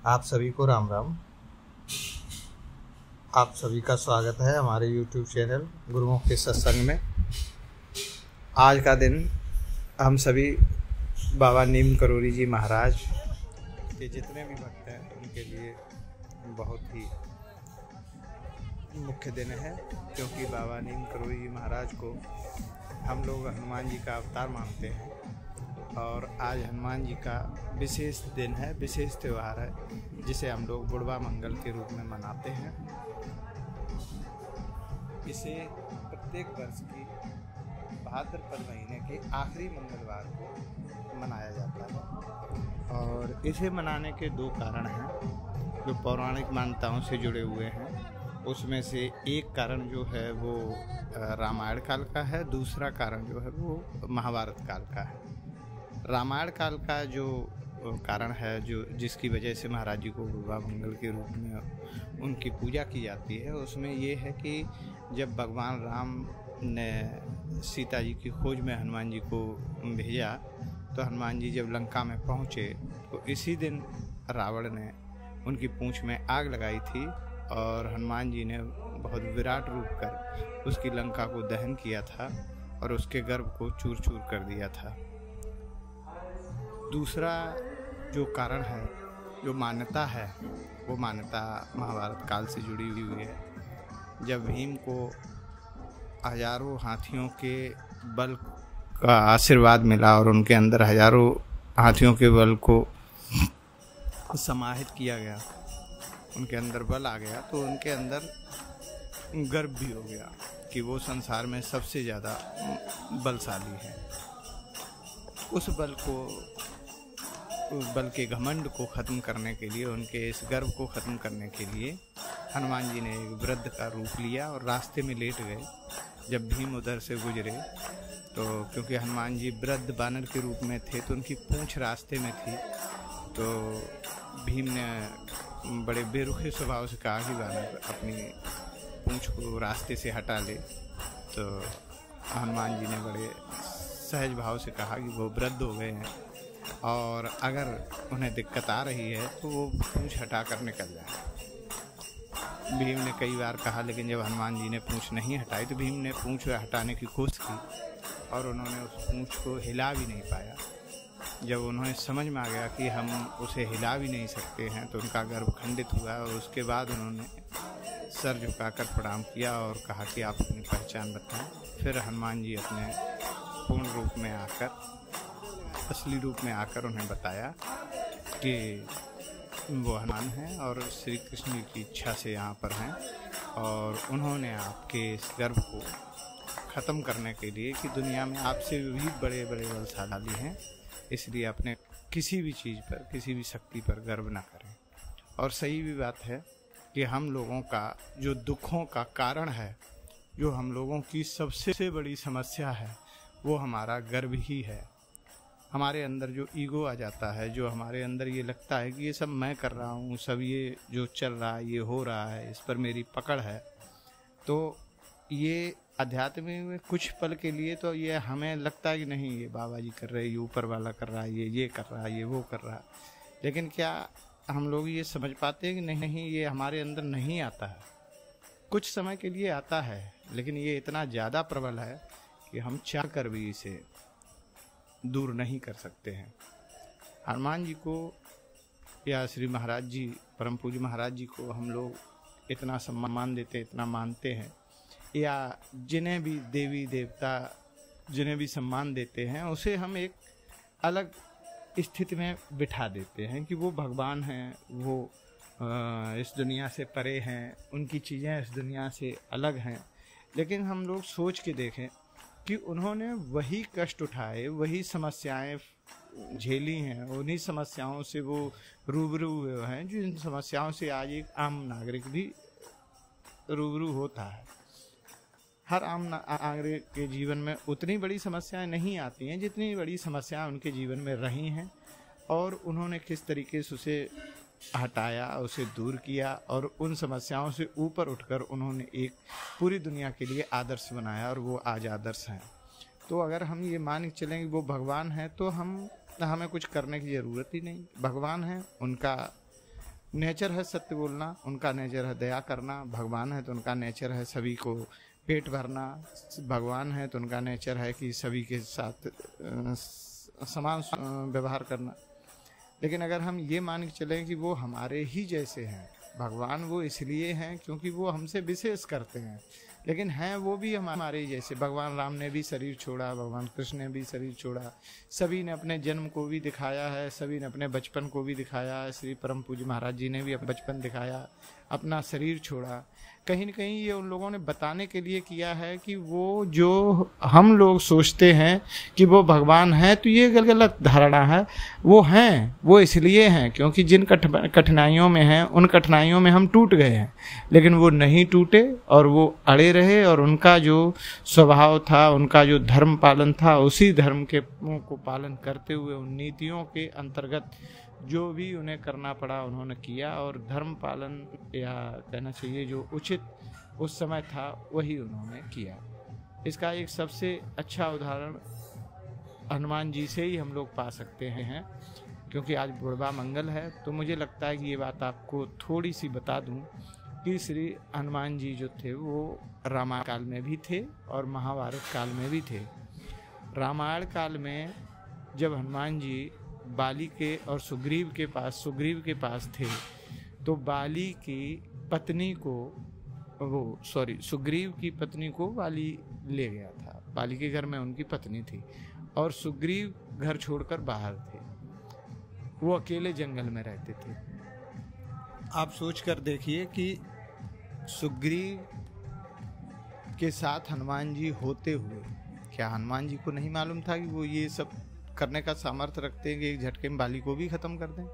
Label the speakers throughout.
Speaker 1: आप सभी को राम राम। आप सभी का स्वागत है हमारे YouTube चैनल गुरुओं के सत्संग में। आज का दिन हम सभी बाबा नीम करोली जी महाराज के जितने भी भक्त हैं उनके लिए बहुत ही मुख्य दिन है, क्योंकि बाबा नीम करोली जी महाराज को हम लोग हनुमान जी का अवतार मानते हैं और आज हनुमान जी का विशेष दिन है, विशेष त्यौहार है, जिसे हम लोग बुढ़वा मंगल के रूप में मनाते हैं। इसे प्रत्येक वर्ष की भाद्रपद महीने के आखिरी मंगलवार को मनाया जाता है और इसे मनाने के दो कारण हैं जो पौराणिक मान्यताओं से जुड़े हुए हैं। उसमें से एक कारण जो है वो रामायण काल का है, दूसरा कारण जो है वो महाभारत काल का है। रामायण काल का जो कारण है, जो जिसकी वजह से महाराज जी को बुढ़वा मंगल के रूप में उनकी पूजा की जाती है, उसमें ये है कि जब भगवान राम ने सीता जी की खोज में हनुमान जी को भेजा तो हनुमान जी जब लंका में पहुँचे तो इसी दिन रावण ने उनकी पूंछ में आग लगाई थी और हनुमान जी ने बहुत विराट रूप कर उसकी लंका को दहन किया था और उसके गर्भ को चूर चूर कर दिया था। दूसरा जो कारण है, जो मान्यता है, वो मान्यता महाभारत काल से जुड़ी हुई है। जब भीम को हजारों हाथियों के बल का आशीर्वाद मिला और उनके अंदर हजारों हाथियों के बल को समाहित किया गया, उनके अंदर बल आ गया, तो उनके अंदर गर्व भी हो गया कि वो संसार में सबसे ज़्यादा बलशाली है। उस बल के घमंड को ख़त्म करने के लिए, उनके इस गर्व को ख़त्म करने के लिए हनुमान जी ने एक वृद्ध का रूप लिया और रास्ते में लेट गए। जब भीम उधर से गुजरे तो क्योंकि हनुमान जी वृद्ध बानर के रूप में थे तो उनकी पूंछ रास्ते में थी, तो भीम ने बड़े बेरुखे स्वभाव से कहा कि बानर अपनी पूंछ को रास्ते से हटा ले। तो हनुमान जी ने बड़े सहज भाव से कहा कि वो वृद्ध हो गए हैं और अगर उन्हें दिक्कत आ रही है तो वो पूंछ हटा कर निकल जाए। भीम ने कई बार कहा, लेकिन जब हनुमान जी ने पूंछ नहीं हटाई तो भीम ने पूंछ हटाने की कोशिश की और उन्होंने उस पूंछ को हिला भी नहीं पाया। जब उन्हें समझ में आ गया कि हम उसे हिला भी नहीं सकते हैं तो उनका गर्व खंडित हुआ और उसके बाद उन्होंने सर झुकाकर प्रणाम किया और कहा कि आप अपनी पहचान बताएं। फिर हनुमान जी अपने पूर्ण रूप में आकर, असली रूप में आकर उन्हें बताया कि वो हनुमान हैं और श्री कृष्ण जी की इच्छा से यहाँ पर हैं और उन्होंने आपके इस गर्व को ख़त्म करने के लिए कि दुनिया में आपसे भी बड़े बड़े बलशाली हैं, इसलिए अपने किसी भी चीज़ पर, किसी भी शक्ति पर गर्व ना करें। और सही भी बात है कि हम लोगों का जो दुखों का कारण है, जो हम लोगों की सबसे बड़ी समस्या है, वो हमारा गर्व ही है। हमारे अंदर जो ईगो आ जाता है, जो हमारे अंदर ये लगता है कि ये सब मैं कर रहा हूँ, सब ये जो चल रहा है, ये हो रहा है, इस पर मेरी पकड़ है, तो ये अध्यात्म में कुछ पल के लिए तो ये हमें लगता है कि नहीं, ये बाबा जी कर रहे हैं, ये ऊपर वाला कर रहा है, ये कर रहा है, ये वो कर रहा है। लेकिन क्या हम लोग ये समझ पाते हैं कि नहीं, ये हमारे अंदर नहीं आता है। कुछ समय के लिए आता है, लेकिन ये इतना ज़्यादा प्रबल है कि हम चाह कर भी इसे दूर नहीं कर सकते हैं। हनुमान जी को या श्री महाराज जी, परम पूज्य महाराज जी को हम लोग इतना सम्मान देते, इतना मानते हैं, या जिन्हें भी देवी देवता जिन्हें भी सम्मान देते हैं, उसे हम एक अलग स्थिति में बिठा देते हैं कि वो भगवान हैं, वो इस दुनिया से परे हैं, उनकी चीज़ें इस दुनिया से अलग हैं। लेकिन हम लोग सोच के देखें कि उन्होंने वही कष्ट उठाए, वही समस्याएं झेली हैं, उन्हीं समस्याओं से वो रूबरू हुए हैं जिन समस्याओं से आज एक आम नागरिक भी रूबरू होता है। हर आम नागरिक के जीवन में उतनी बड़ी समस्याएं नहीं आती हैं जितनी बड़ी समस्याएं उनके जीवन में रही हैं और उन्होंने किस तरीके से उसे हटाया, उसे दूर किया और उन समस्याओं से ऊपर उठकर उन्होंने एक पूरी दुनिया के लिए आदर्श बनाया और वो आज आदर्श हैं। तो अगर हम ये मान के चलें कि वो भगवान हैं तो हमें कुछ करने की ज़रूरत ही नहीं। भगवान हैं, उनका नेचर है सत्य बोलना, उनका नेचर है दया करना। भगवान है तो उनका नेचर है सभी को पेट भरना। भगवान है तो उनका नेचर है कि सभी के साथ समान व्यवहार करना। लेकिन अगर हम ये मान के चलें कि वो हमारे ही जैसे हैं, भगवान वो इसलिए हैं क्योंकि वो हमसे विशेष करते हैं, लेकिन हैं वो भी हमारे ही जैसे। भगवान राम ने भी शरीर छोड़ा, भगवान कृष्ण ने भी शरीर छोड़ा, सभी ने अपने जन्म को भी दिखाया है, सभी ने अपने बचपन को भी दिखाया है। श्री परम पूज्य महाराज जी ने भी अपना बचपन दिखाया, अपना शरीर छोड़ा। कहीं न कहीं ये उन लोगों ने बताने के लिए किया है कि वो जो हम लोग सोचते हैं कि वो भगवान है, तो ये गलत धारणा है। वो हैं, वो इसलिए हैं क्योंकि जिन कठिनाइयों में हैं उन कठिनाइयों में हम टूट गए हैं, लेकिन वो नहीं टूटे और वो अड़े रहे। और उनका जो स्वभाव था, उनका जो धर्म पालन था, उसी धर्म के को पालन करते हुए उन नीतियों के अंतर्गत जो भी उन्हें करना पड़ा उन्होंने किया। और धर्म पालन या कहना चाहिए जो उचित उस समय था वही उन्होंने किया। इसका एक सबसे अच्छा उदाहरण हनुमान जी से ही हम लोग पा सकते हैं। क्योंकि आज बुढ़वा मंगल है, तो मुझे लगता है कि ये बात आपको थोड़ी सी बता दूं कि श्री हनुमान जी जो थे वो रामायण काल में भी थे और महाभारत काल में भी थे। रामायण काल में जब हनुमान जी बाली के और सुग्रीव के पास थे, तो बाली की पत्नी को सुग्रीव की पत्नी को बाली ले गया था। बाली के घर में उनकी पत्नी थी और सुग्रीव घर छोड़कर बाहर थे, वो अकेले जंगल में रहते थे। आप सोच कर देखिए कि सुग्रीव के साथ हनुमान जी होते हुए क्या हनुमान जी को नहीं मालूम था कि वो ये सब करने का सामर्थ्य रखते हैं कि एक झटके में बाली को भी खत्म कर दें?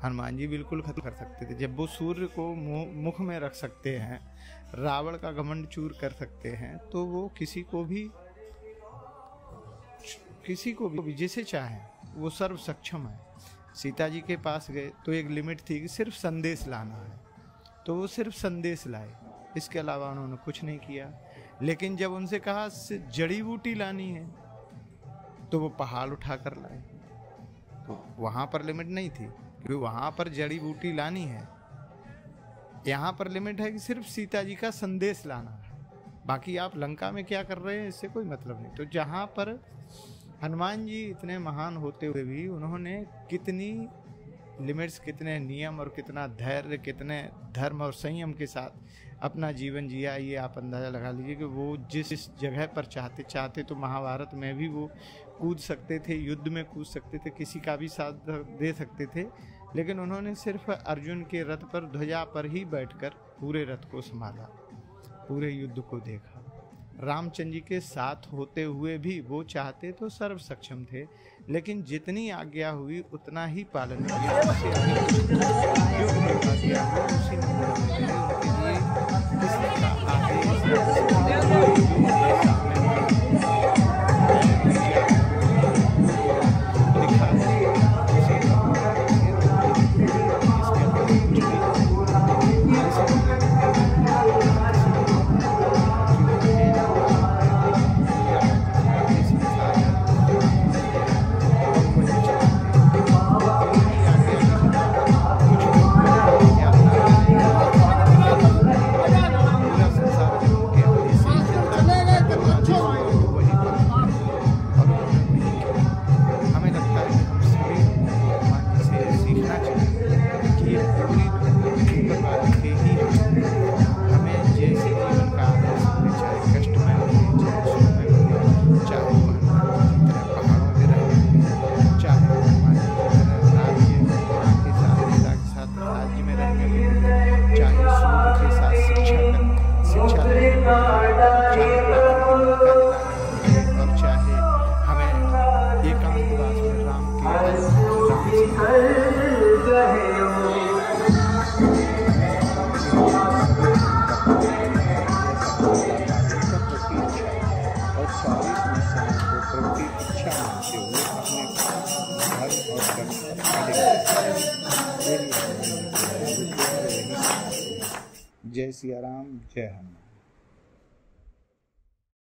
Speaker 1: हनुमान जी बिल्कुल खत्म कर सकते थे। जब वो सूर्य को मुख में रख सकते हैं, रावण का घमंड चूर कर सकते हैं, तो वो किसी को भी जिसे चाहे वो सर्व सक्षम है। सीता जी के पास गए तो एक लिमिट थी कि सिर्फ संदेश लाना है, तो वो सिर्फ संदेश लाए, इसके अलावा उन्होंने कुछ नहीं किया। लेकिन जब उनसे कहा जड़ी बूटी लानी है, तो वो पहाड़ उठा कर लाए। तो वहां पर लिमिट नहीं थी, क्योंकि वहां पर जड़ी बूटी लानी है। यहाँ पर लिमिट है कि सिर्फ सीता जी का संदेश लाना है, बाकी आप लंका में क्या कर रहे हैं इससे कोई मतलब नहीं। तो जहाँ पर हनुमान जी इतने महान होते हुए भी उन्होंने कितनी लिमिट्स, कितने नियम और कितना धैर्य, कितने धर्म और संयम के साथ अपना जीवन जिया, ये आप अंदाज़ा लगा लीजिए कि वो जिस जगह पर चाहते तो महाभारत में भी वो कूद सकते थे, युद्ध में कूद सकते थे, किसी का भी साथ दे सकते थे। लेकिन उन्होंने सिर्फ अर्जुन के रथ पर ध्वजा पर ही बैठकर पूरे रथ को संभाला, पूरे युद्ध को देखा। रामचंद्र जी के साथ होते हुए भी वो चाहते तो सर्व सक्षम थे, लेकिन जितनी आज्ञा हुई उतना ही पालन किया। जय सिया राम, जय हनुमान।